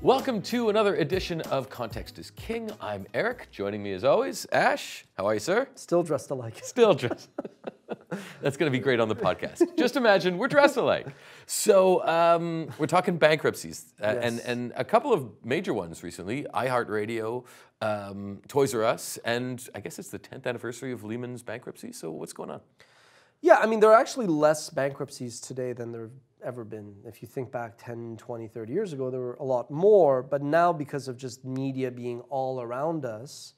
Welcome to another edition of Context is King. I'm Eric. Joining me as always, Ash. How are you, sir? Still dressed alike. Still dressed. That's going to be great on the podcast. Just imagine we're dressed alike. So we're talking bankruptcies Yes. and a couple of major ones recently. iHeartRadio, Toys R Us, and I guess it's the 10th anniversary of Lehman's bankruptcy. So what's going on? Yeah, I mean, there are actually less bankruptcies today than there have ever been. If you think back 10, 20, 30 years ago, there were a lot more. But now, because of just media being all around us,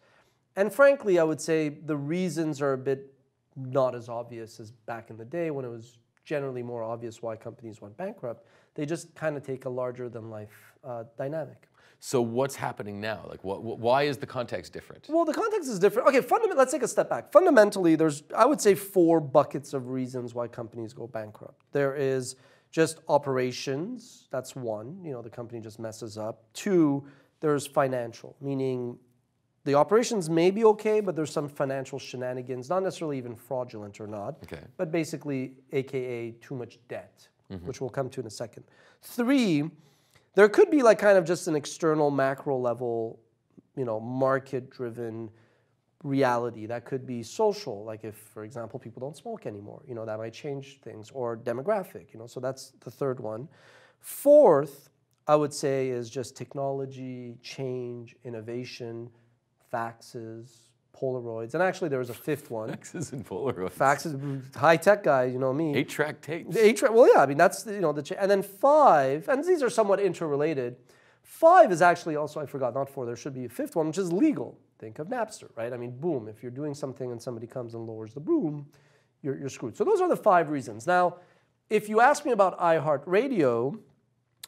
and frankly, I would say the reasons are a bit not as obvious as back in the day when it was generally more obvious why companies went bankrupt. They just kind of take a larger-than-life dynamic. So what's happening now? Like, why is the context different? Well, the context is different. Okay, let's take a step back. Fundamentally, there's, I would say, 4 buckets of reasons why companies go bankrupt. There is just operations. That's one. You know, the company just messes up. 2, there's financial, meaning the operations may be okay, but there's some financial shenanigans, not necessarily even fraudulent or not, but basically, AKA too much debt, which we'll come to in a second. 3, there could be like kind of just an external macro level, you know, market-driven reality. That could be social, like if, for example, people don't smoke anymore, you know, that might change things, or demographic, you know, so that's the 3rd one. 4th, I would say, is just technology, change, innovation, faxes, Polaroids, and actually there was a 5th one. Faxes and Polaroids. Faxes, high-tech guy, you know me. 8-track tapes. 8-track, well, yeah, I mean, that's, you know, and then 5, and these are somewhat interrelated. 5 is actually also, I forgot, not 4, there should be a 5th one, which is legal. Think of Napster, right? I mean, boom, if you're doing something and somebody comes and lowers the broom, you're screwed. So those are the 5 reasons. Now, if you ask me about iHeartRadio,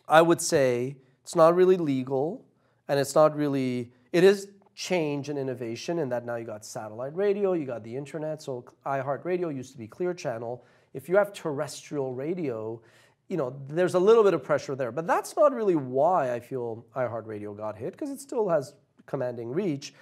I would say it's not really legal, and it's not really, it is change and innovation in that now you got satellite radio, you got the internet. So iHeartRadio used to be Clear Channel. If you have terrestrial radio, you know, there's a little bit of pressure there. But that's not really why I feel iHeartRadio got hit, because it still has commanding reach.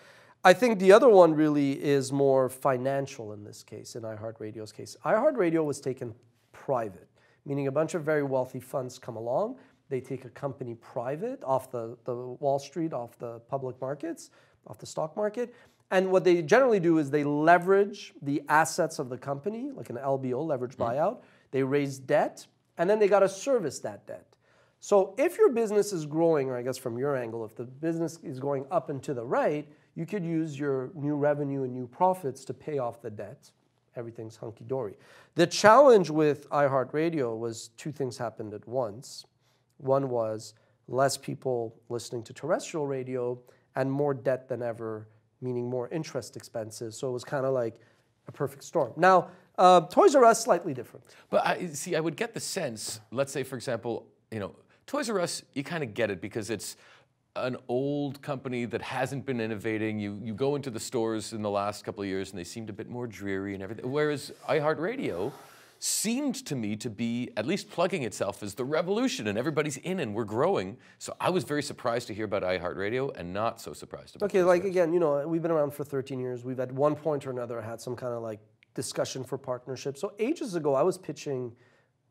I think the other one really is more financial in this case, in iHeartRadio's case. iHeartRadio was taken private, meaning a bunch of very wealthy funds come along, they take a company private off the Wall Street, off the public markets, off the stock market. And what they generally do is they leverage the assets of the company, like an LBO, leverage buyout. They raise debt, and then they got to service that debt. So if your business is growing, or I guess from your angle, if the business is going up and to the right, you could use your new revenue and new profits to pay off the debt. Everything's hunky-dory. The challenge with iHeartRadio was 2 things happened at once. One was less people listening to terrestrial radio and more debt than ever, meaning more interest expenses. So it was kind of like a perfect storm. Now, Toys R Us, slightly different. But I would get the sense, let's say, for example, you know, Toys R Us, you kind of get it because it's an old company that hasn't been innovating. You go into the stores in the last couple of years and they seemed a bit more dreary and everything. Whereas iHeartRadio seemed to me to be at least plugging itself as the revolution, and everybody's in and we're growing. So I was very surprised to hear about iHeartRadio and not so surprised about Okay, like again, you know, we've been around for 13 years. We've at one point or another had some kind of like discussion for partnership. So ages ago, I was pitching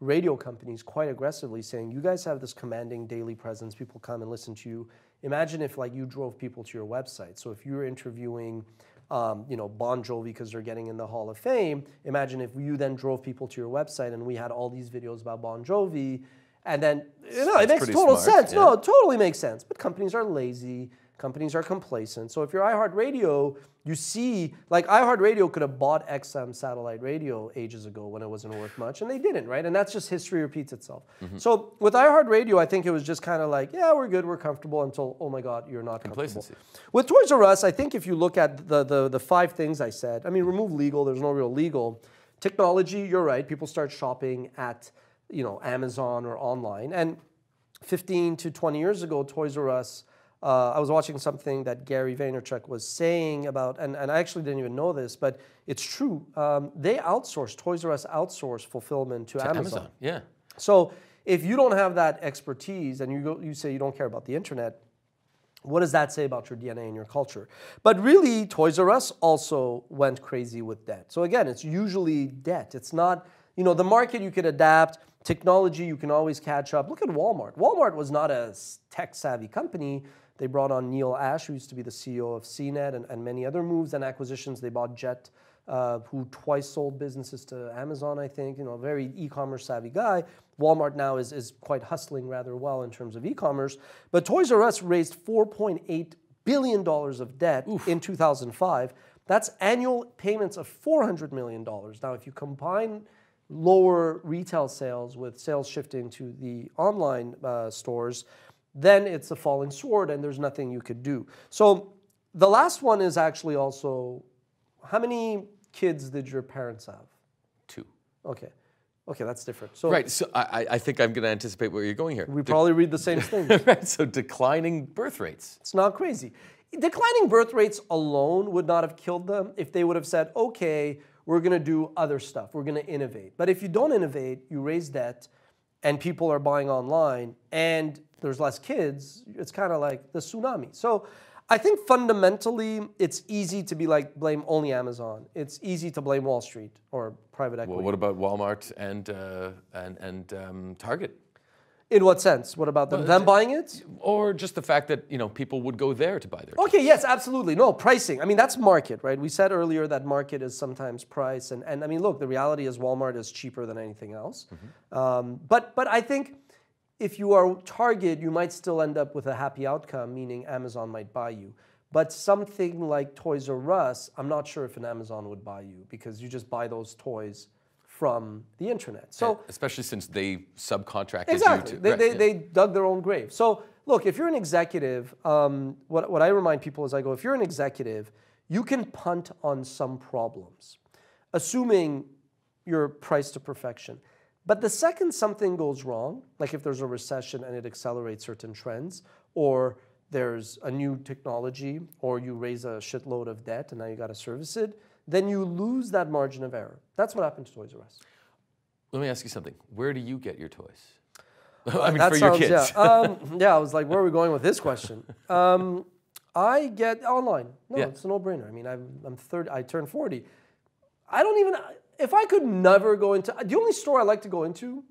radio companies quite aggressively saying, you guys have this commanding daily presence. People come and listen to you. Imagine if like you drove people to your website. So if you were interviewing you know, Bon Jovi because they're getting in the Hall of Fame. Imagine if you then drove people to your website and we had all these videos about Bon Jovi, and then, you know, it makes total sense. Yeah. No, it totally makes sense. But companies are lazy. Companies are complacent. So if you're iHeartRadio, you see, like iHeartRadio could have bought XM satellite radio ages ago when it wasn't worth much, and they didn't, right? And that's just history repeats itself. So with iHeartRadio, I think it was just kind of like, yeah, we're good, we're comfortable, until, oh my God, you're not comfortable. With Toys R Us, I think if you look at the 5 things I said, I mean, remove legal, there's no real legal. Technology, you're right, people start shopping at, you know, Amazon or online. And 15 to 20 years ago, Toys R Us, I was watching something that Gary Vaynerchuk was saying about, and I actually didn't even know this, but it's true. They outsource, Toys R Us outsource fulfillment to Amazon. Yeah. So if you don't have that expertise and you say you don't care about the internet, what does that say about your DNA and your culture? But really, Toys R Us also went crazy with debt. So again, it's usually debt. It's not You know, the market you could adapt, technology you can always catch up. Look at Walmart. Walmart was not a tech-savvy company. They brought on Neil Ash, who used to be the CEO of CNET, and many other moves and acquisitions. They bought Jet, who twice sold businesses to Amazon, I think. You know, a very e-commerce savvy guy. Walmart now is quite hustling rather well in terms of e-commerce. But Toys R Us raised $4.8 billion of debt in 2005. That's annual payments of $400 million. Now, if you combine lower retail sales with sales shifting to the online stores, then it's a falling sword and there's nothing you could do. So the last one is actually also, how many kids did your parents have? 2. Okay. Okay, that's different. So right, so I think I'm going to anticipate where you're going here. We probably read the same thing. Right, so declining birth rates. It's not crazy. Declining birth rates alone would not have killed them if they would have said, okay, we're going to do other stuff. We're going to innovate. But if you don't innovate, you raise debt, and people are buying online, and there's less kids, it's kind of like the tsunami. So I think fundamentally, it's easy to be like, blame only Amazon. It's easy to blame Wall Street or private equity. Well, what about Walmart and Target? In what sense? What about them? Them buying it? Or just the fact that, you know, people would go there to buy their Okay, yes, absolutely. No, pricing. I mean, that's market, right? We said earlier that market is sometimes price. And I mean, look, the reality is Walmart is cheaper than anything else. But I think if you are Target, you might still end up with a happy outcome, meaning Amazon might buy you. But something like Toys R Us, I'm not sure if an Amazon would buy you because you just buy those toys from the internet. So especially since they subcontracted exactly. you to... They dug their own grave. So look, if you're an executive, what I remind people is I go, if you're an executive, you can punt on some problems, assuming you're priced to perfection. But the second something goes wrong, like if there's a recession and it accelerates certain trends, or there's a new technology, or you raise a shitload of debt and now you got to service it, then you lose that margin of error. That's what happened to Toys R Us. Let me ask you something. Where do you get your toys? I mean, for your kids. Yeah, I was like, where are we going with this question? I get online. No, it's a no-brainer. I mean, I'm 30. I turned 40. I don't even... If I could never go into... The only store I like to go into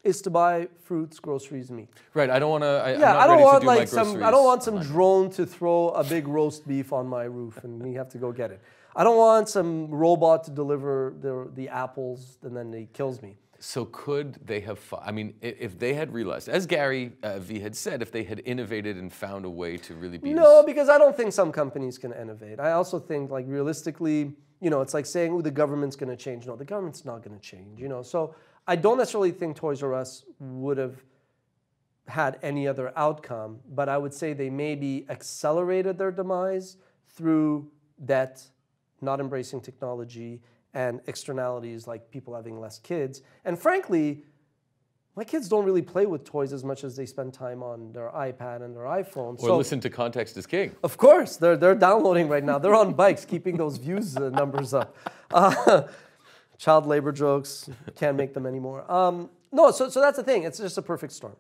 is to buy fruits, groceries, meat. Right. I don't want to... I don't want like some... I don't want some drone to throw a big roast beef on my roof and we have to go get it. I don't want some robot to deliver the apples and then it kills me. So could they have... I mean, if they had realized, as Gary V had said, if they had innovated and found a way to really be... No, because I don't think some companies can innovate. I also think, like, realistically, you know, it's like saying, oh, the government's going to change. No, the government's not going to change, you know. So I don't necessarily think Toys R Us would have had any other outcome, but I would say they maybe accelerated their demise through debt, not embracing technology, and externalities like people having less kids. And frankly, my kids don't really play with toys as much as they spend time on their iPad and their iPhone. Or listen to Context is King. Of course, they're downloading right now. They're on bikes, keeping those views numbers up. Child labor jokes, can't make them anymore. No, so that's the thing. It's just a perfect storm.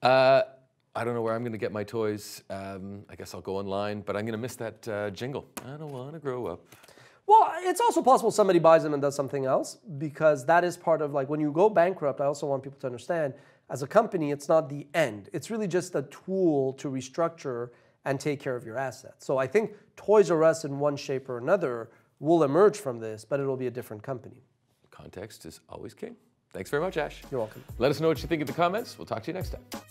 I don't know where I'm going to get my toys. I guess I'll go online, but I'm going to miss that jingle. I don't want to grow up. Well, it's also possible somebody buys them and does something else, because that is part of, like, when you go bankrupt, I also want people to understand, as a company, it's not the end. It's really just a tool to restructure and take care of your assets. So I think Toys R Us in one shape or another will emerge from this, but it'll be a different company. Context is always king. Thanks very much, Ash. You're welcome. Let us know what you think in the comments. We'll talk to you next time.